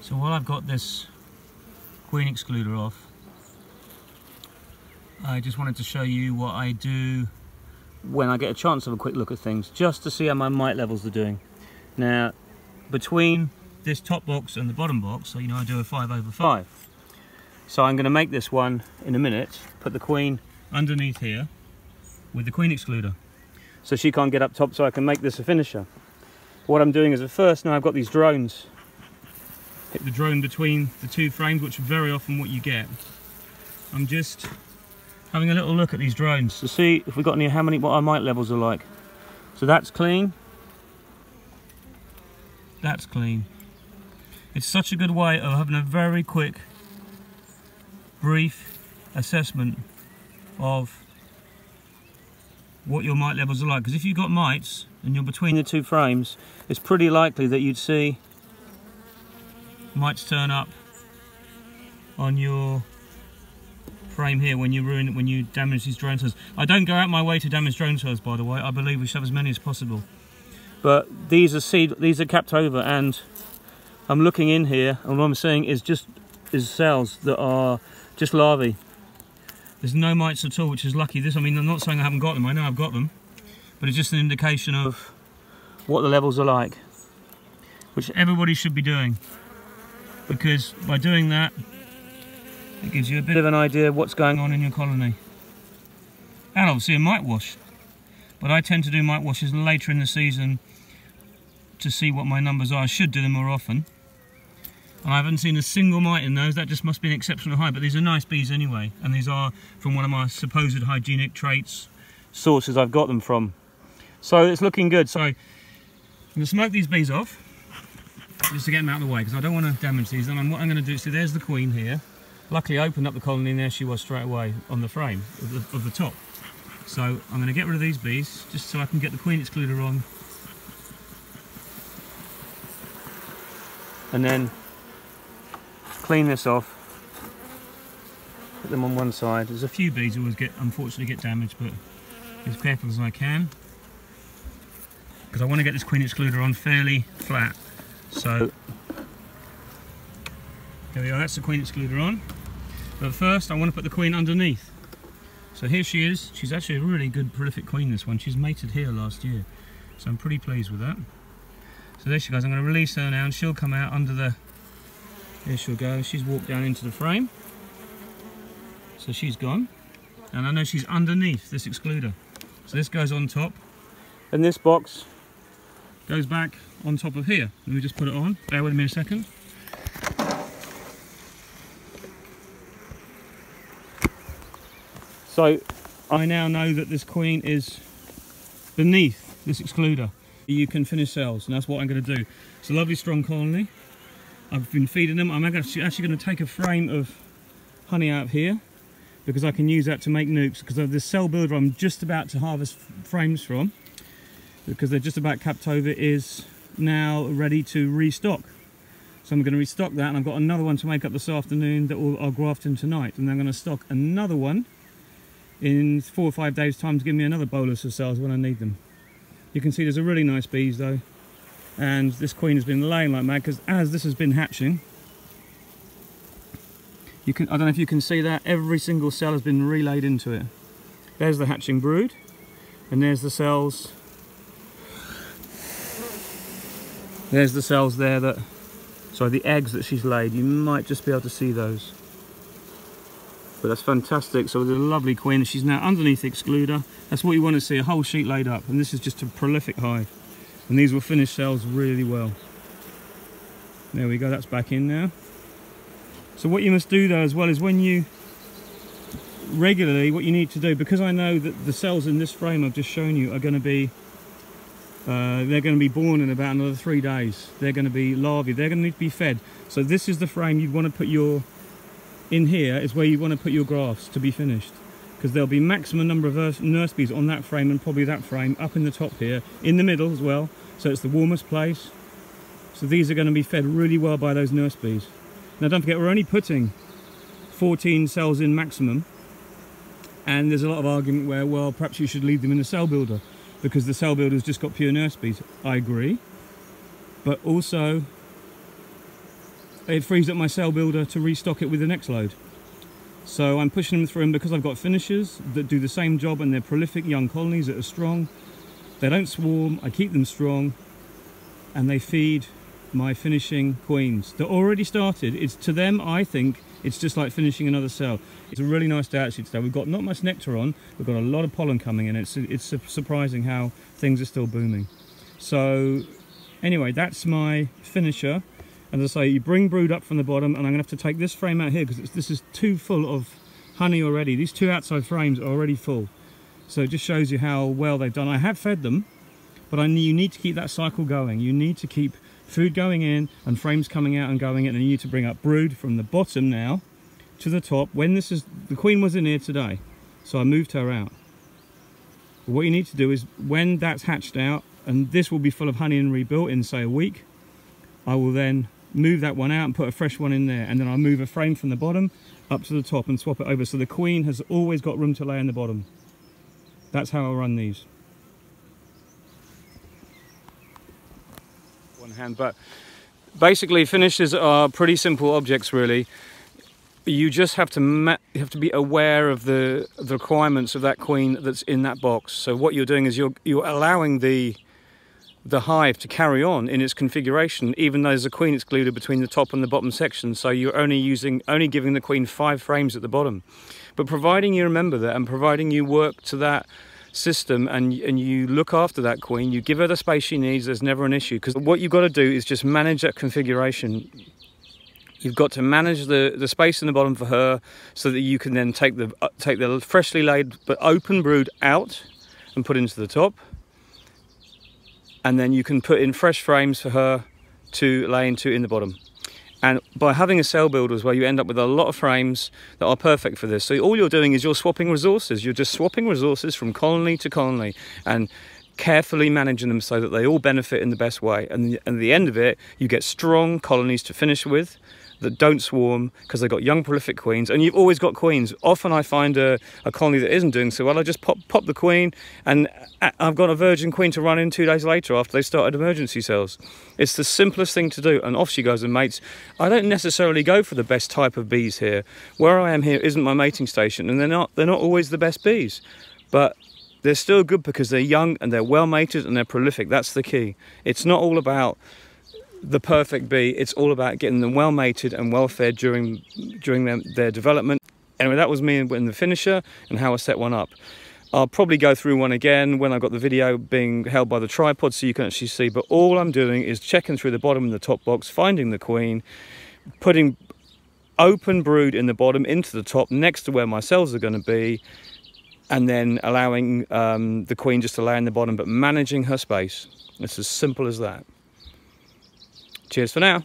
So while I've got this queen excluder off, I just wanted to show you what I do when I get a chance of a quick look at things, just to see how my mite levels are doing. Now, between this top box and the bottom box, so you know I do a 5/5. So I'm going to make this one in a minute, put the queen underneath here with the queen excluder, so she can't get up top, so I can make this a finisher. What I'm doing is at first, now I've got these drones, hit the drone between the two frames, which is very often what you get. I'm just having a little look at these drones to see if we've got any, what our mite levels are like. So that's clean. That's clean. It's such a good way of having a very quick, brief assessment of what your mite levels are like. Because if you've got mites and you're between the two frames, it's pretty likely that you'd see mites turn up on your frame here when you damage these drone cells. I don't go out my way to damage drone cells, by the way. I believe we should have as many as possible. But these are capped over, and I'm looking in here, and what I'm seeing is cells that are just larvae. There's no mites at all, which is lucky. I mean, I'm not saying I haven't got them. I know I've got them, but it's just an indication of what the levels are like, which everybody should be doing, because by doing that, it gives you a bit of an idea of what's going on in your colony. And obviously a mite wash. But I tend to do mite washes later in the season to see what my numbers are. I should do them more often. And I haven't seen a single mite in those. That just must be an exceptional high. But these are nice bees anyway. And these are from one of my supposed hygienic traits sources I've got them from. So it's looking good. So I'm going to smoke these bees off, just to get them out of the way, because I don't want to damage these. And what I'm going to do, so there's the queen here. Luckily I opened up the colony and there she was straight away on the frame of the top. So I'm going to get rid of these bees just so I can get the queen excluder on, and then clean this off, put them on one side. There's a few bees who always unfortunately get damaged, but as careful as I can, because I want to get this queen excluder on fairly flat. So there we go, that's the queen excluder on. But first I want to put the queen underneath. So here she is. She's actually a really good prolific queen, this one. She's mated here last year, so I'm pretty pleased with that. So there she goes. I'm going to release her now and she'll come out under the... There she'll go. She's walked down into the frame. So she's gone. And I know she's underneath this excluder. So this goes on top. And this box goes back on top of here. Let me just put it on. Bear with me a second. So I now know that this queen is beneath this excluder. You can finish cells, and that's what I'm going to do. It's a lovely strong colony. I've been feeding them. I'm actually going to take a frame of honey out of here, because I can use that to make nukes, because of this cell builder I'm just about to harvest frames from, because they're just about capped over, is now ready to restock. So I'm going to restock that, and I've got another one to make up this afternoon that I'll graft in tonight, and then I'm going to stock another one in 4 or 5 days time to give me another bolus of cells when I need them. You can see there's a really nice bees though, and this queen has been laying like mad, because as this has been hatching, I don't know if you can see that, every single cell has been relayed into it. There's the hatching brood, and there's the cells. There's the cells there that, sorry, the eggs that she's laid. You might just be able to see those. But that's fantastic. So there's a lovely queen. She's now underneath the excluder. That's what you want to see, a whole sheet laid up. And this is just a prolific hive. And these will finish cells really well. There we go, that's back in now. So what you must do though as well is, when you regularly, what you need to do, because I know that the cells in this frame I've just shown you are going to be, they're going to be born in about another 3 days. They're going to be larvae. They're going to need to be fed. So this is the frame you'd want to put your, in here is where you want to put your grafts to be finished, because there'll be maximum number of nurse bees on that frame, and probably that frame up in the top here, in the middle as well, so it's the warmest place. So these are going to be fed really well by those nurse bees. Now don't forget, we're only putting 14 cells in maximum, and there's a lot of argument where, well, perhaps you should leave them in the cell builder, because the cell builder's just got pure nurse bees. I agree, but also it frees up my cell builder to restock it with the next load. So I'm pushing them through, and because I've got finishers that do the same job and they're prolific young colonies that are strong, they don't swarm, I keep them strong, and they feed my finishing queens. They're already started. It's to them, I think, it's just like finishing another cell. It's a really nice day actually today. We've got not much nectar on, we've got a lot of pollen coming in. It's surprising how things are still booming. So anyway, that's my finisher. And as I say, you bring brood up from the bottom, and I'm going to have to take this frame out here because this is too full of honey already. These two outside frames are already full. So it just shows you how well they've done. I have fed them, but you need to keep that cycle going. You need to keep food going in and frames coming out and going in, and you need to bring up brood from the bottom now to the top. When this is, the queen was in here today, so I moved her out. But what you need to do is, when that's hatched out, and this will be full of honey and rebuilt in say a week, I will then move that one out and put a fresh one in there, and then I'll move a frame from the bottom up to the top and swap it over, so the queen has always got room to lay in the bottom. That's how I run these. One hand, but basically finishers are pretty simple objects really. You just have to be aware of the requirements of that queen that's in that box. So what you're doing is you're allowing the hive to carry on in its configuration, even though there's a queen excluded between the top and the bottom section. So you're only giving the queen 5 frames at the bottom. But providing you remember that, and providing you work to that system, and you look after that queen, you give her the space she needs, there's never an issue. Because what you've got to do is just manage that configuration. You've got to manage the space in the bottom for her, so that you can then take the freshly laid but open brood out and put into the top. And then you can put in fresh frames for her to lay into in the bottom. And by having a cell builder as well, you end up with a lot of frames that are perfect for this. So all you're doing is you're swapping resources. You're just swapping resources from colony to colony and carefully managing them so that they all benefit in the best way. And at the end of it, you get strong colonies to finish with that don't swarm because they've got young prolific queens, and you've always got queens. Often I find a colony that isn't doing so well, I just pop the queen, and I've got a virgin queen to run in 2 days later after they started emergency cells. It's the simplest thing to do, and off she goes. And mates, I don't necessarily go for the best type of bees here. Where I am here isn't my mating station, and they're not always the best bees, but they're still good because they're young and they're well mated and they're prolific. That's the key. It's not all about the perfect bee, it's all about getting them well mated and well fed during their development. Anyway, that was me in the finisher and how I set one up. I'll probably go through one again when I've got the video being held by the tripod so you can actually see, but all I'm doing is checking through the bottom and the top box, finding the queen, putting open brood in the bottom into the top next to where my cells are going to be, and then allowing the queen just to lay in the bottom, but managing her space. It's as simple as that. Cheers for now.